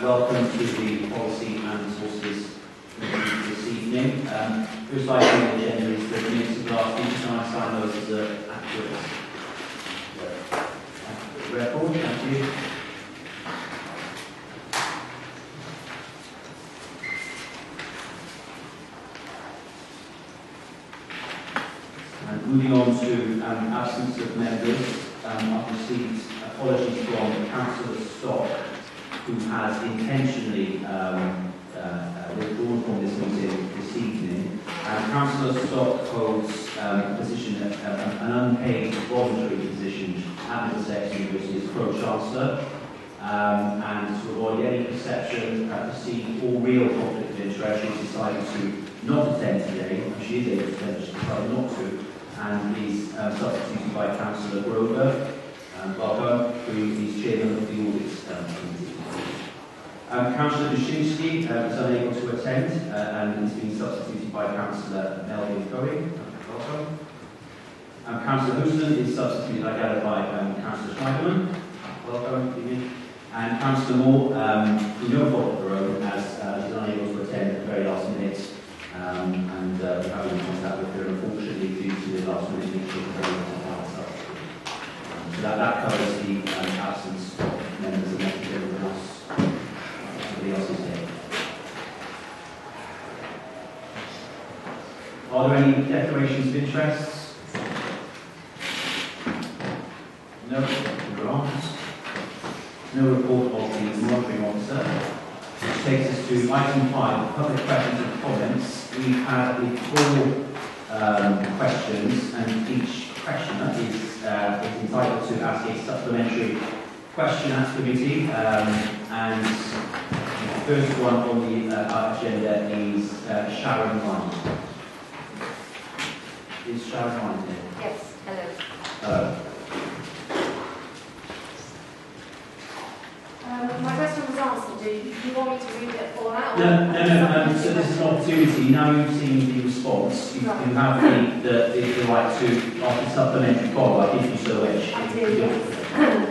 welcome to the Policy and Resources Committee this evening. First item on the agenda is the minutes of last week, and I sign those as an accurate record. Thank you. And moving on to absence of members, I've received apologies from Councillor Stock, who has intentionally withdrawn from this meeting this evening. Councillor Stock holds a position, an unpaid voluntary position at Middlesex University as Pro-Chancellor, and to avoid any perception, perceived or real conflict of interest, she decided to not attend today. She is able to attend, but she decided not to, and is substituted by Councillor Grover. Welcome, who is chairman of the Audit Committee. Councillor Dushinsky is unable to attend and is being substituted by Councillor Melvin Cohen. Welcome. Councillor Houston is substituted, I gather, by Councillor Schneiderman. Welcome. And Councillor Moore, through no fault of her own, as is unable to attend at the very last minute, and we're having contact with her, unfortunately, due to the last minute meeting. So that covers the absence of members of everyone else. Everybody else is here. Are there any declarations of interest? No. Grants. No report of the monitoring officer. Which takes us to item 5, public questions and comments. We've had the 4 questions, and each questioner is entitled to ask a supplementary question at committee. And the first one on the agenda is Sharon Ryan. Is Sharon Ryan here? Yes, hello. Hello. My question was answered. Do you want me to read it all out? No. So this is an opportunity. Now you've seen the response, you have the right to ask a supplementary follow-up if you so wish. I do, yes.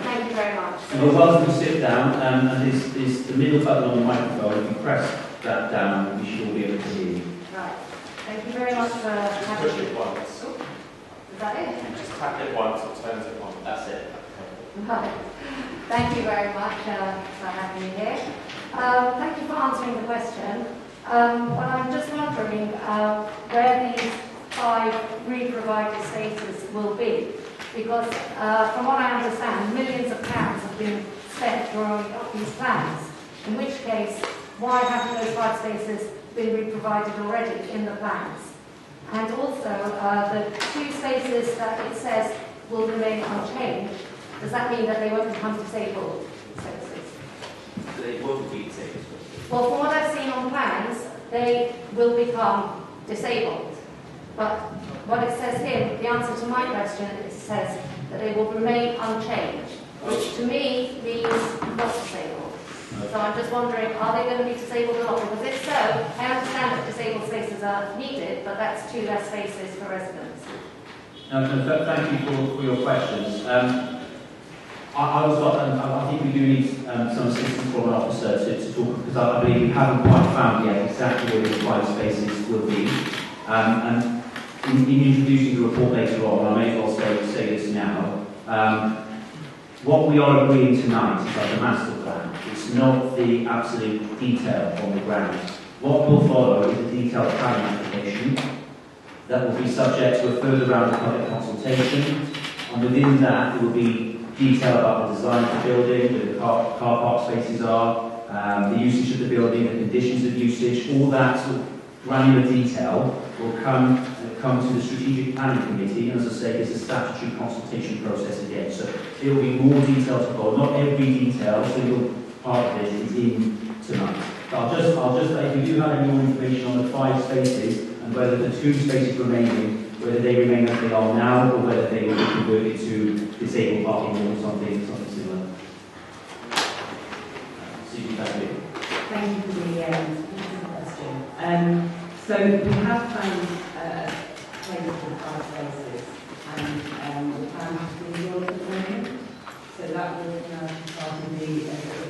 Thank you very much. So you're welcome to sit down, and there's the middle button on the microphone. If you press that down, we should all be able to hear you. Right. Thank you very much for having me. Push it once. Is that it? Just tap it once, it turns it on. That's it. Right. Thank you very much for having me here. Thank you for answering the question. But I'm just wondering where these 5 re-provided spaces will be. Because from what I understand, millions of pounds have been spent drawing up these plans. In which case, why haven't those 5 spaces been re-provided already in the plans? And also, the 2 spaces that it says will remain unchanged, does that mean that they won't become disabled spaces? They won't be disabled. Well, from what I've seen on plans, they will become disabled. But what it says here, the answer to my question, it says that they will remain unchanged, which to me means not disabled. So I'm just wondering, are they going to be disabled or not? Because if so, I understand that disabled spaces are needed, but that's 2 less spaces for residents. No, thank you for your questions. I think we do need some assistance from an officer to talk, because I believe we haven't quite found yet exactly where the 5 spaces will be. And in introducing the report later on, I may as well say this now. What we are agreeing tonight is like a master plan. It's not the absolute detail on the ground. What will follow is a detailed planning application that will be subject to a further round of public consultation, and within that there will be detail about the design of the building, where the car park spaces are, the usage of the building, the conditions of usage. All that sort of granular detail will come to the Strategic Planning Committee, and as I say, it's a statutory consultation process again. So there will be more detail to follow. Not every detail, single part of this is in tonight. But I'll just if you do have any more information on the 5 spaces and whether the 2 spaces remaining, whether they remain as they are now, or whether they will be converted to disabled parking or something similar. Thank you. Thank you for the question. So we have found places for 5 spaces, and the plan has been yours at the moment. So that will now start in the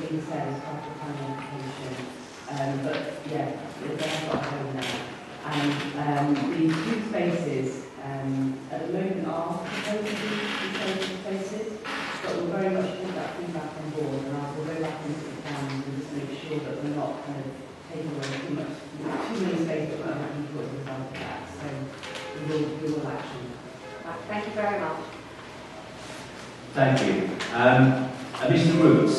being said as part of the planning. kind of taking away too many space at the moment and put result of that. So we will action. Right, thank you very much. Thank you. Mr. Roots.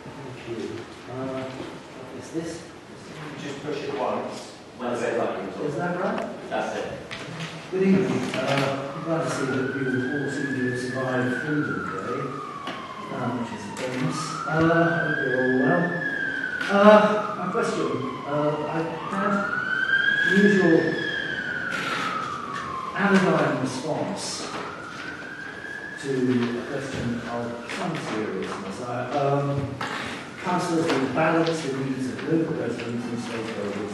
Thank you. Is this? Just push it once. When I say right, Is that right? that's it. Good evening. I'm glad to see that you all seem to have survived Freedom Day, which is famous. Hope you're all well. My question, I've had usual anodyne response to a question of some seriousness. Councillors will balance the needs of local residents and stakeholders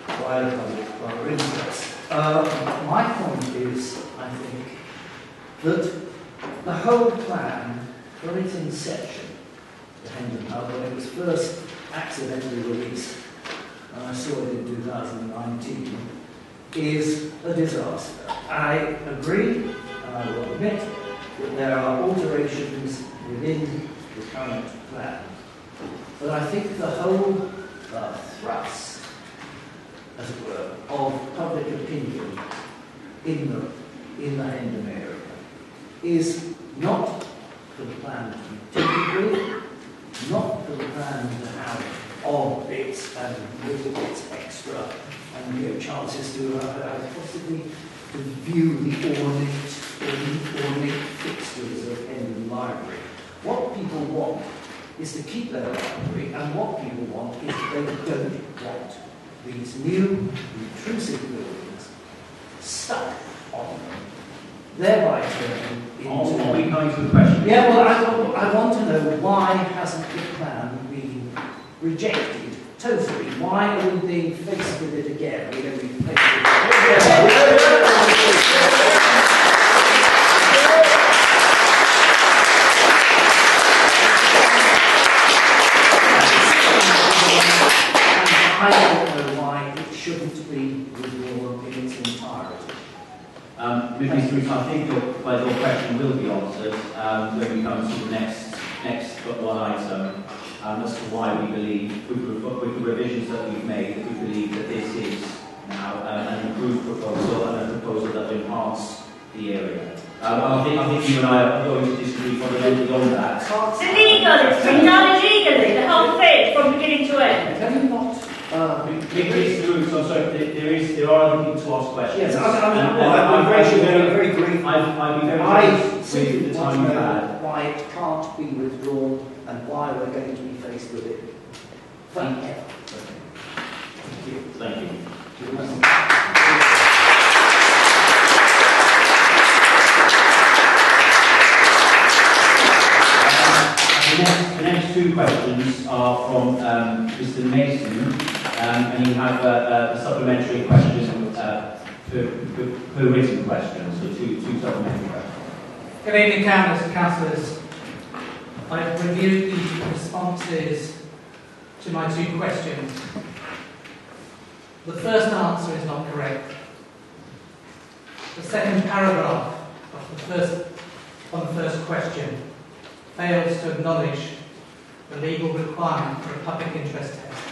via the public interest. My point is, I think, that the whole plan, from its inception, the Hendon Hub, when it was first accidentally released, and I saw it in 2019, is a disaster. I agree, and I will admit, that there are alterations within the current plan. But I think the whole thrust, as it were, of public opinion in the Hendon area is not for the plan to be tinkered with, not for the plan to have of bits and little bits extra and chances to possibly to view the ornate fixtures of Hendon Library. What people want is to keep their library, and what people want is they don't want these new intrusive buildings stuck on them, thereby turning into... Are we coming to the question? Yeah, well, I want to know why hasn't the plan been rejected totally? Why are we being faced with it again? Are we going to be faced with it I don't know why it shouldn't be withdrawn in its entirety. Mr. Roots, I think your question will be answered when we come to the next one item as to why we believe, with the revisions that we've made, that we believe that this is now an improved proposal and a proposal that will enhance the area. I think you and I are going to disagree fundamentally beyond that. It's illegal, it's been done illegally, the whole thing, from beginning to end. Can you not? Mr. Roots, I'm sorry, there are other people to ask questions. Yes, I'm very brief. I'd be very I pleased simply with the want time to you've know had. why it can't be withdrawn and why we're going to be faced with it forever. Thank you. Thank you. The next two questions are from Mr. Mason, and you have a supplementary question per written question, so two supplementary questions. Good evening, councillors. I've reviewed the responses to my two questions. The first answer is not correct. The second paragraph of the first question fails to acknowledge the legal requirement for a public interest test.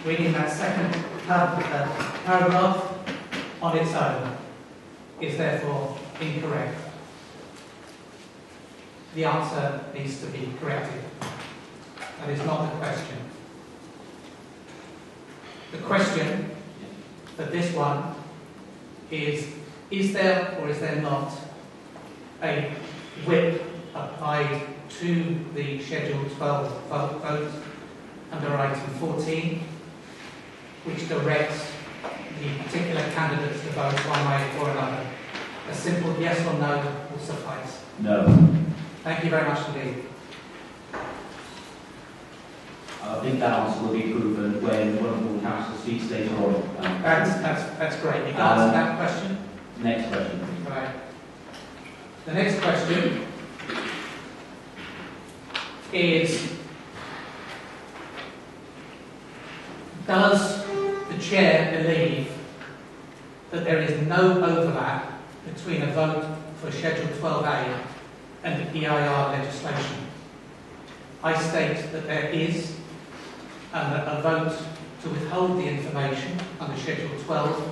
Reading that second paragraph on its own is therefore incorrect. The answer needs to be corrected. That is not the question. The question for this one is there or is there not a whip applied to the Schedule 12 vote under item 14, which directs the particular candidates to vote one way or another? A simple yes or no will suffice. No. Thank you very much indeed. I think that answer will be proven when one of the council speaks later on. That's great. You can answer that question. Next question. Right. The next question is, does the chair believe that there is no overlap between a vote for Schedule 12A and EIR legislation. I state that there is, and that a vote to withhold the information under Schedule 12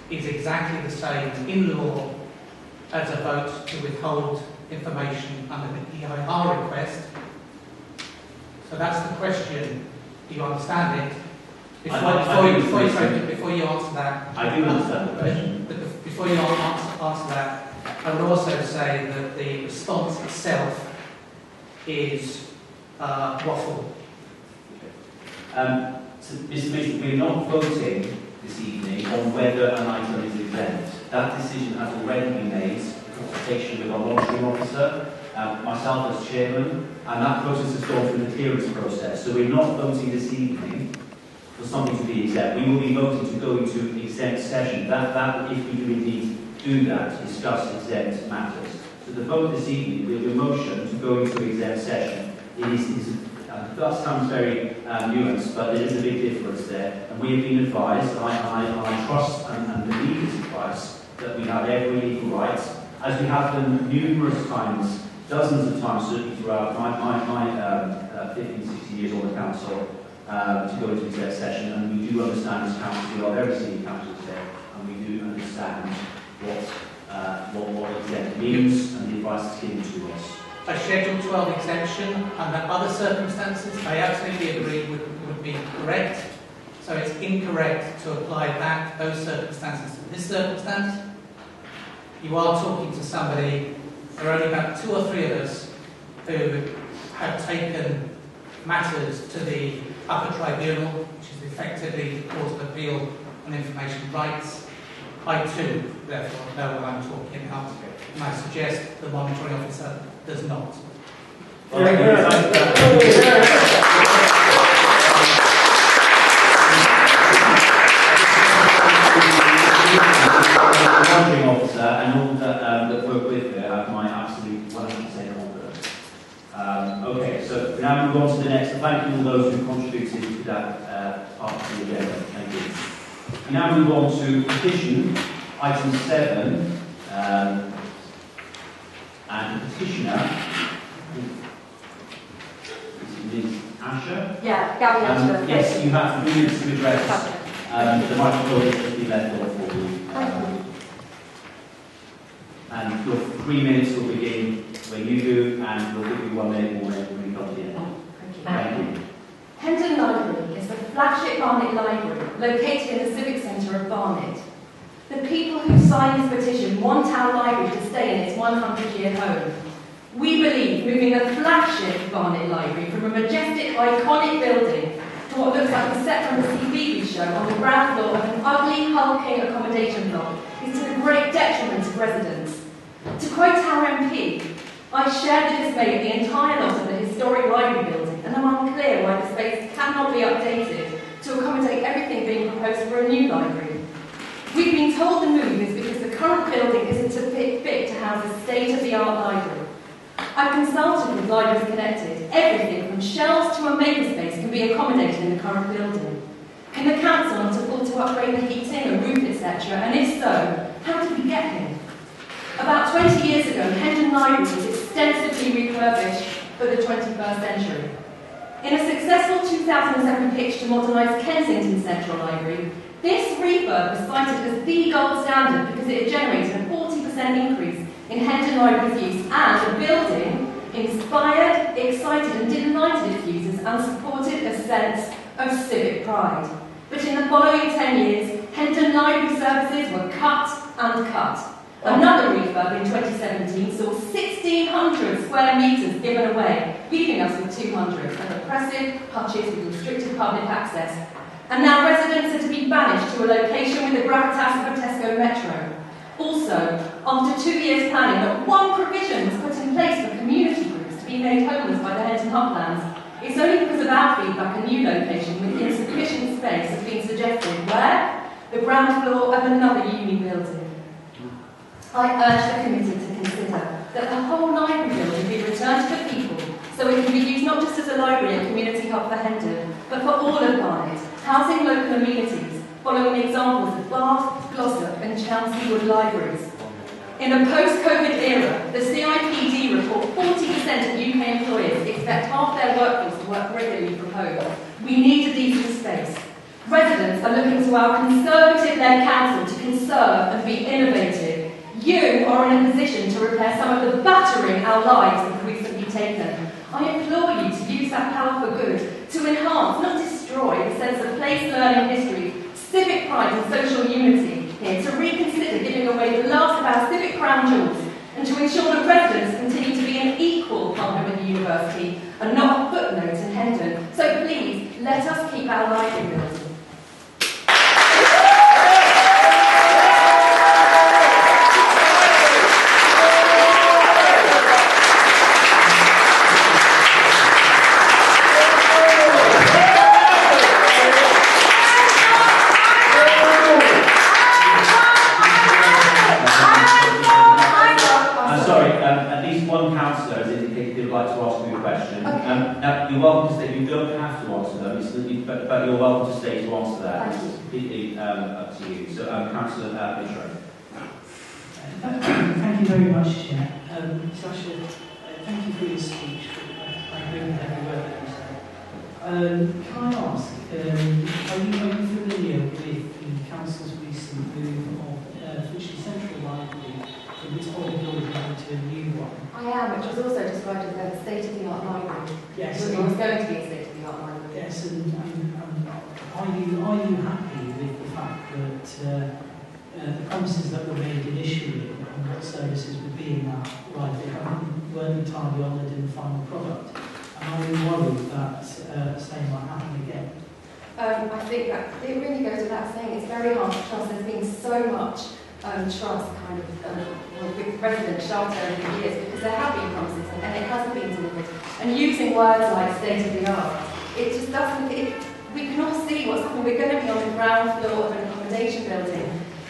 is exactly the same in law as a vote to withhold information under the EIR request. So that's the question. Do you understand it? Before you answer that, I do understand the question. Before you answer that, I would also say that the response itself is waffle. So, Mr. Mason, we're not voting this evening on whether an item is exempt. That decision has already been made in consultation with our monitoring officer, myself as chairman, and that process has gone through the clearance process. So we're not voting this evening for something to be exempt. We will be voting to go into exempt session. That if we do indeed do that, discuss exempt matters. So the vote this evening, the motion to go into exempt session, that sounds very nuanced, but there is a big difference there. And we have been advised, and I trust and believe this advice, that we have every legal right, as we have done numerous times, dozens of times, certainly throughout my 15, 16 years on the council, to go into exec session. And we do understand as council, we are very senior councils there, and we do understand what exempt means and the advice that's given to us. A Schedule 12 exemption under other circumstances, I absolutely agree, would be correct. So it's incorrect to apply those circumstances to this circumstance. You are talking to somebody, there are only about 2 or 3 of us who have taken matters to the upper tribunal, which is effectively the Court of Appeal on Information Rights. I too, therefore, know what I'm talking about, and I suggest the monitoring officer does not. Well, the monitoring officer and all that work with her have my absolute 100% confidence. Okay, so we now move on to the next. Thank you all those who contributed to that part of the agenda. Thank you. We now move on to petition, item 7, and the petitioner is Ms. Asher. Yeah, Gabby Asher. Yes, you have 3 minutes to address. The microphone has been left off for you. And your 3 minutes will begin when you do, and we'll give you 1 minute more when we come to the end. Thank you. Hendon Library is the flagship Barnet library located in the Civic Centre of Barnet. The people who signed this petition want our library to stay in its 100-year home. We believe moving the flagship Barnet Library from a majestic, iconic building to what looks like a set from a TV show on the ground floor of an ugly, hulking accommodation block is to the great detriment of residents. To quote our MP, I share the dismay of the entire loss of the historic library building, and I'm unclear why the space cannot be updated to accommodate everything being proposed for a new library. We've been told the move is because the current building isn't fit to house a state-of-the-art library. I've consulted with Libraries Connected. Everything from shelves to a makerspace can be accommodated in the current building. Can the council not afford to upgrade the heating, a roof, etc.? And if so, how did we get here? About 20 years ago, Hendon Library was extensively refurbished for the 21st century. In a successful 2007 pitch to modernise Kensington Central Library, this refurb was cited as the gold standard because it had generated a 40% increase in Hendon Library's use, and the building inspired, excited and delighted its users and supported a sense of civic pride. But in the following 10 years, Hendon Library services were cut and cut. Another refurb in 2017 saw 1,600 square metres given away, leaving us with 200, and oppressive hutches with restricted public access. And now residents are to be banished to a location with the gravitas of a Tesco Metro. Also, after 2 years planning, not one provision was put in place for community groups to be made homeless by the Hendon Hublands. It's only because of our feedback a new location with insufficient space has been suggested. Where? The ground floor of another uni building. I urge the committee to consider that the whole library building be returned to the people so it can be used not just as a library and community hub for Hendon, but for all of Barnet, housing local amenities, following the examples of Bath, Glossop and Chelsea Wood libraries. In a post-COVID era, the CIPD report 40% of UK employers expect half their workforce to work regularly from home. We need a decent space. Residents are looking to our Conservative-led council to conserve and be innovative. You are in a position to repair some of the battering our lives have recently taken. I implore you to use that power for good, to enhance, not destroy, the sense of place, learning, history, civic pride and social unity here, to reconsider giving away the last of our civic crown jewels, and to ensure that residents continue to be an equal partner with the university and not a footnote in Hendon. So please, let us keep our library building. You're welcome to stay. You don't have to answer them, but you're welcome to stay to answer that. It's completely up to you. So, Councillor Bishop. Thank you very much, Chair. Sasha, thank you for your speech. I agree with every word that you said. Can I ask, are you familiar with the Council's recent move of Fishley Central Library from its old building to a new one? I am, which was also described as a state-of-the-art library. Yes. It was going to be a state-of-the-art library. Yes, and are you happy with the fact that the promises that were made initially on what services would be in that library weren't entirely honoured in the final product? And are you worried that the same might happen again? I think that it really goes without saying it's very hard to trust. There's been so much trust kind of with residents shelter over the years because there have been promises and it hasn't been delivered. And using words like state of the art, it just doesn't. We can all see what's happening. We're going to be on the ground floor of an accommodation building.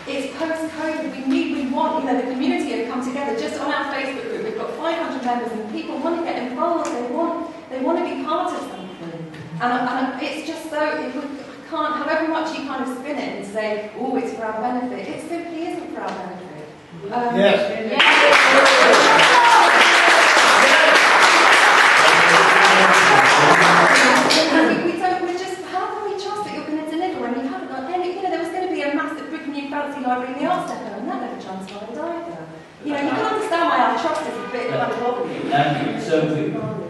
It's post-COVID. We want, the community have come together. Just on our Facebook group, we've got 500 members, and people want to get involved. They want to be part of something. And it's just so if we can't, however much you kind of spin it and say, oh, it's for our benefit. It simply isn't for our benefit. We just, how can we trust that you're going to deliver when you haven't got any, there was going to be a massive brick new fancy library in the Arts Depot and that never transpired either. You can understand why our trust is a bit kind of wobbly. So,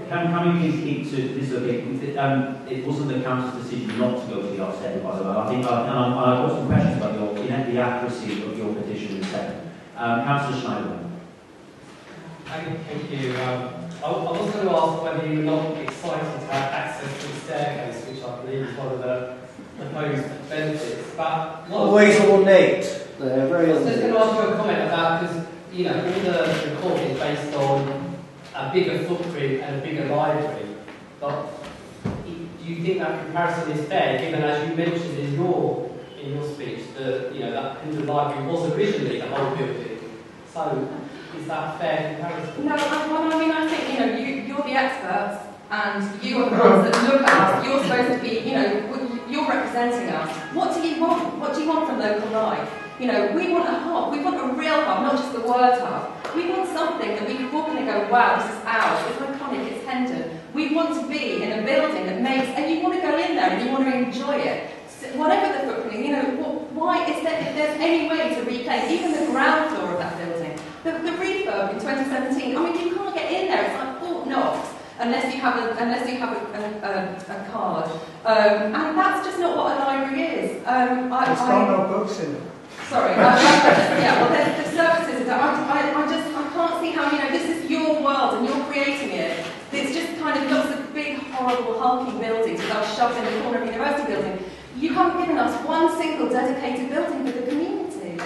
can we please keep to this? Okay, it wasn't the council's decision not to go to the Arts Depot, by the way. I think, and I've got some questions about the accuracy of your petition in a second. Councillor Schneider. Thank you. I was going to ask whether you were not excited to have access to the staircase, which I believe is one of the proposed benefits. But always ornate. They're very I was just going to ask you a comment about, because all the report is based on a bigger footprint and a bigger library. But do you think that comparison is fair, given, as you mentioned in your speech, that that Hendon Library was originally the whole building? So is that a fair comparison? No, I think you're the experts, and you are the ones that look at us. You're supposed to be, you're representing us. What do you want? What do you want from local life? We want a hub. We want a real hub, not just the word hub. We want something that we can walk in and go, wow, this is ours. It's iconic. It's Hendon. We want to be in a building that makes, and you want to go in there and you want to enjoy it. Whatever the footprint, why is there, if there's any way to reclaim even the ground floor of that building? The refurb in 2017, you can't get in there. It's like Fort Knox unless you have a card, and that's just not what a library is. It's got no books in it. Sorry, the services. I can't see how this is your world and you're creating it. It's just kind of lots of big, horrible, hulking buildings that are shoved in the corner of a university building. You haven't given us one single dedicated building for the community.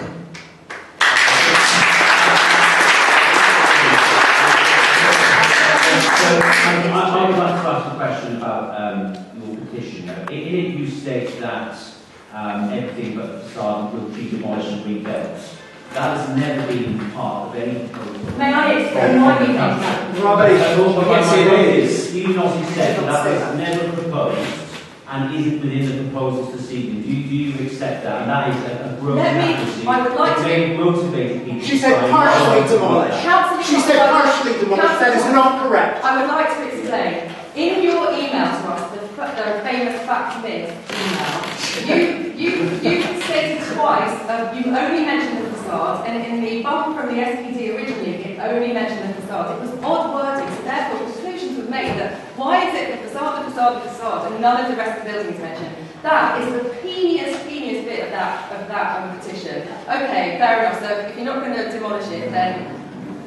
I would like to ask a question about your petition. In it, you state that everything but the facade will be demolished and rebuilt. That has never been part of any proposal. May I explain why we think that? Rubbish. Yes, it is. You not accept that was never proposed and isn't within the proposals this evening. Do you accept that? And that is a gross Let me- inaccuracy. I would like It to- may have motivated people. She to said sign partially up. demolished. Councillor She said Costello- partially demolished. That is not correct. I would like to explain. In your email to us, the famous fact myth email, you stated twice, you only mentioned the facade, and in the bump from the SPD originally, it only mentioned the facade. It was odd wording, so therefore conclusions were made that why is it the facade, and none of the rest of the building is mentioned. That is the peeniest bit of that petition. Okay, fair enough. So if you're not going to demolish it, then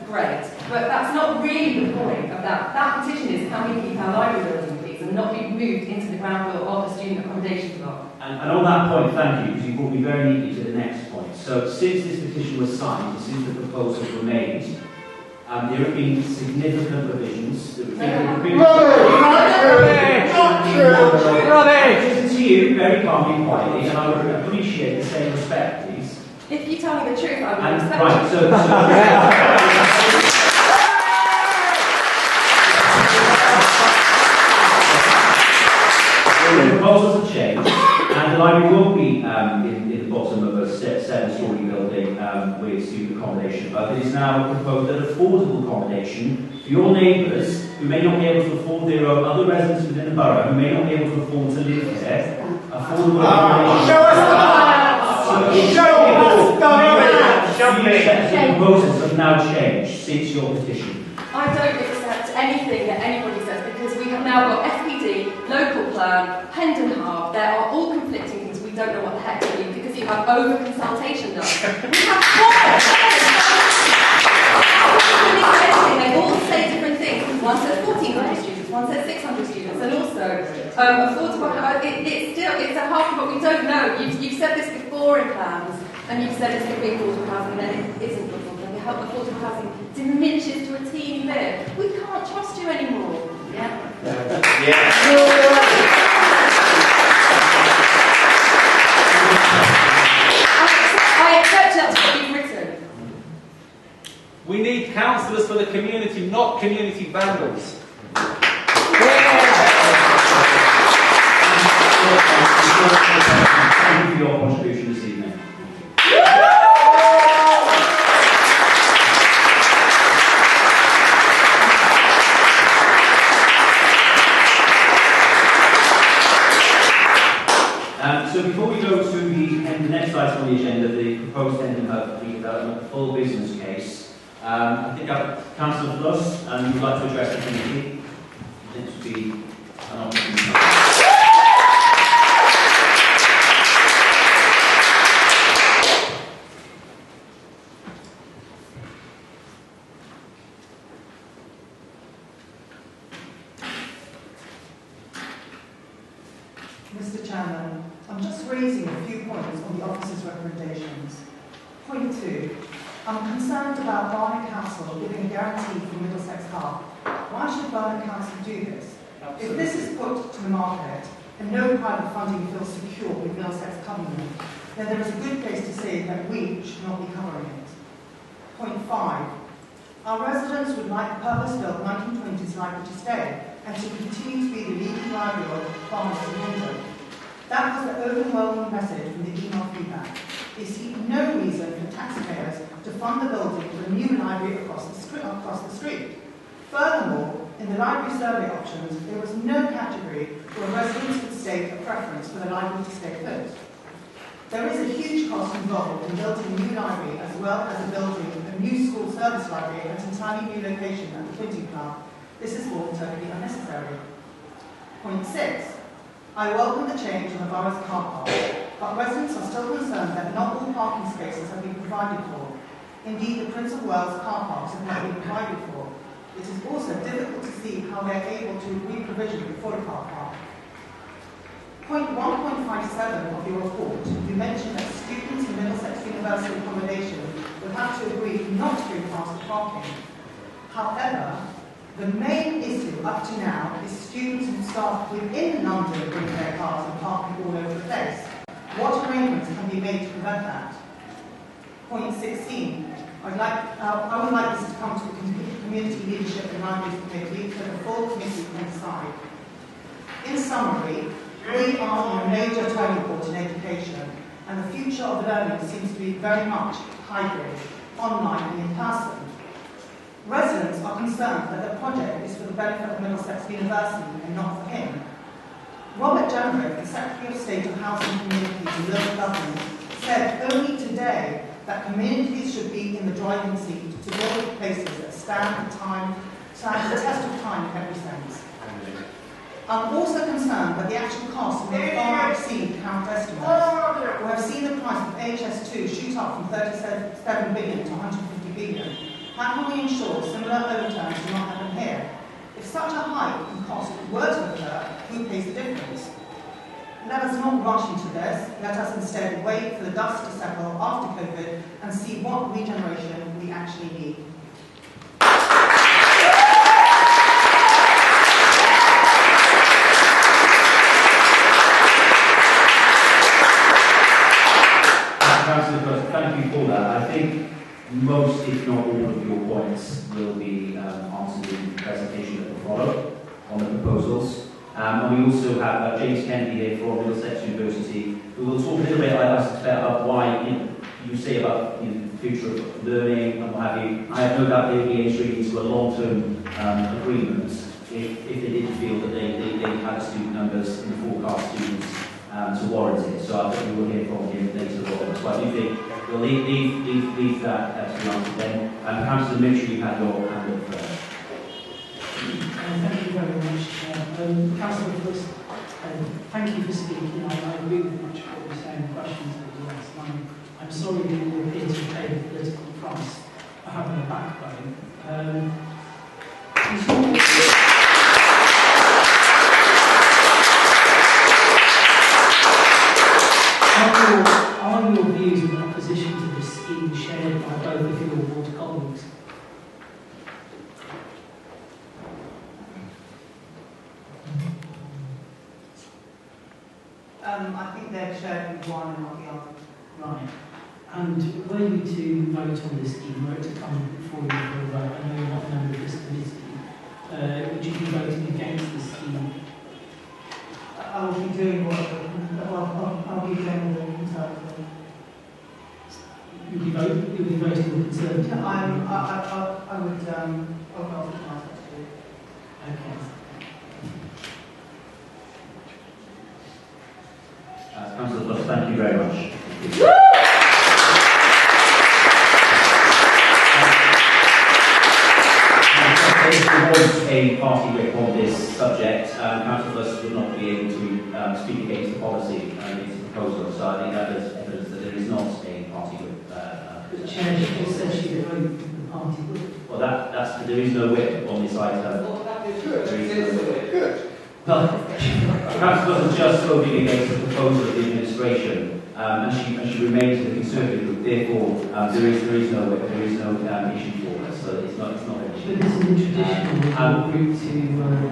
great. But that's not really the point of that. That petition is can we keep our library building, please, and not be moved into the ground floor of the student accommodation block. And on that point, thank you, because you brought me very neatly to the next point. So since this petition was signed, and since the proposals were made, there have been significant revisions. Not true. Listen to you very calmly and quietly, and I would appreciate the same respect, please. If you tell me the truth, I will And accept right, it. The proposals have changed, and the library will be in the bottom of a 7-storey building with student accommodation, but it is now proposed that affordable accommodation for your neighbours who may not be able to afford their own, other residents within the borough who may not be able to afford to live there, affordable accommodation. Show us the The proposals have now changed since your petition. I don't accept anything that anybody says because we have now got SPD, local plan, Hendon Harp. There are all conflicting things. We don't know what the heck to do because you have over consultation done. We have they all say different things. One says 1,400 students, one says 600 students, and also affordable. It's a half, but we don't know. You've said this before in plans, and you've said it's going to be affordable housing, and then it isn't affordable. Affordable housing diminishes to a teeny bit. We can't trust you anymore. Yeah. I accept that's what you've written. We need councillors for the community, not community vandals. Thank you for your contribution this evening. So before we go to the next item on the agenda, the proposed Hendon Hub redevelopment full business case, I think Councillor Fluss, and you'd like to address the committee. This would be an opportunity. Mr. Chairman, I'm just raising a few points on the officer's recommendations. Point 2. I'm concerned about Barnet Council giving a guarantee for Middlesex Hub. Why should Barnet Council do this? If this is put to the market and no private funding feels secure with Middlesex Covenant, then there is a good case to say that we should not be covering it. Point 5. Our residents would like a purpose-built 1920s library to stay and to continue to be the leading library of Barnet and Hendon. That was the overwhelming message from the email feedback. They see no reason for taxpayers to fund the building for a new library across the street. Furthermore, in the library survey options, there was no category where residents could state a preference for the library to stay put. There is a huge cost involved in building a new library as well as building a new school service library at an entirely new location at the Printing Club. This is all totally unnecessary. Point 6. I welcome the change on the borough's car park, but residents are still concerned that not all parking spaces have been provided for. Indeed, the Prince of Wales car parks have not been provided for. It is also difficult to see how they are able to re-provision the full car park. Point 1.57 of your report, you mentioned that students in Middlesex University accommodation will have to agree not to go past the parking. However, the main issue up to now is students and staff within London bring their cars and parking all over the place. What arrangements can be made to prevent that? Point 16. I would like this to come to the Community Leadership and Libraries Committee so the full committee can decide. In summary, We are in a major turning point in education, and the future of learning seems to be very much hybrid, online and in person. Residents are concerned that the project is for the benefit of Middlesex University and not for him. Robert Jenrick, the Secretary of State of Housing, Communities and Local Government, said only today that communities should be in the driving seat to build places that stand the test of time in every sense. I'm also concerned that the actual cost may far exceed current estimates. We have seen the price of HS2 shoot up from 37 billion to 150 billion. How can we ensure similar overturns do not happen here? If such a hike in cost were to occur, who pays the difference? Let us not rush into this. Let us instead wait for the dust to settle after COVID and see what regeneration we actually need. Councillor, thank you for that. I think most, if not all, of your points will be answered in the presentation that will follow on the proposals. And we also have James Kennedy here from Middlesex University, who will talk a little bit, I suspect, about why you say about the future of learning and what have you. I have no doubt they will be entering into a long-term agreement if they didn't feel that they had the student numbers in the forecast students to warrant it. So I think we will hear from him later on. So I do think we'll leave that to be answered then. Councillor Mitchell, you had your hand up first. Thank you very much, Chair. Councillor, first, thank you for speaking. I agree with much of what you're saying, the questions that you asked. I'm sorry that you appear to pay the political price for having a backbone. Are your views in opposition to this scheme shared by both of your ward colleagues? I think they're shared with one and not the other. Right. And were you to vote on this scheme, were it to come before you for a vote, I know you're not a member of this committee, would you be voting against the scheme? I'll be doing what I'll be doing the Conservative. You'll be voting the Conservative? I would I'll Okay. Councillor Plus, thank you very much. If there was a party whip on this subject, Councillor Plus would not be able to speak against the policy and against the proposal. So I think that is evidence that there is not a party whip. The Chair just said she would vote the party whip. Well, there is no whip on this item. Well, that is good. Good. Councillor was just voting against the proposal of the administration, and she remains in the Conservative group. Therefore, there is no issue for us. So it's not an issue. But isn't it traditional for the group to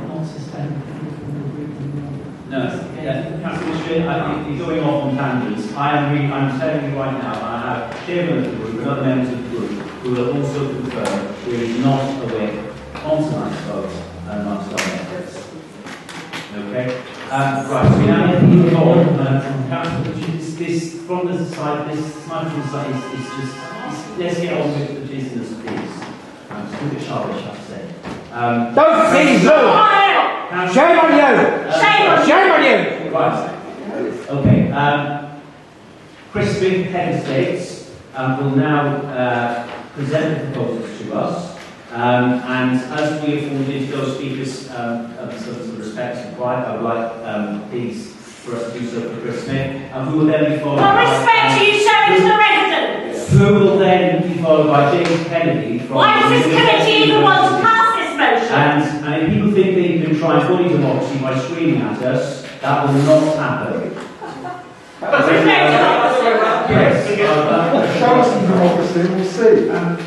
not suspend people from the group anymore? No, Councillor, you're going off on tangents. I'm telling you right now, I have chairman of the group and other members of the group who will also confirm there is not a whip on tonight's vote amongst our members. Okay. Right. So we now need to move on. Councillor, this from the side, this slide from the side is just. Let's get on with the business, please. I'm just a bit childish, I have to say. Don't be rude! Shame on you! Shame on you! Right. Okay. Chris Smith, Head of States, will now present the proposals to us. And as we afforded those speakers some respect and pride, I would like please for us to do so for Chris Smith, who will then be followed What by... respect are you showing to the residents? Who will then be followed by James Kennedy from... Why does this committee even want to pass this motion? And if people think they can try and bully democracy by screaming at us, that will not happen. Respect Yes. Show us some democracy, we'll see.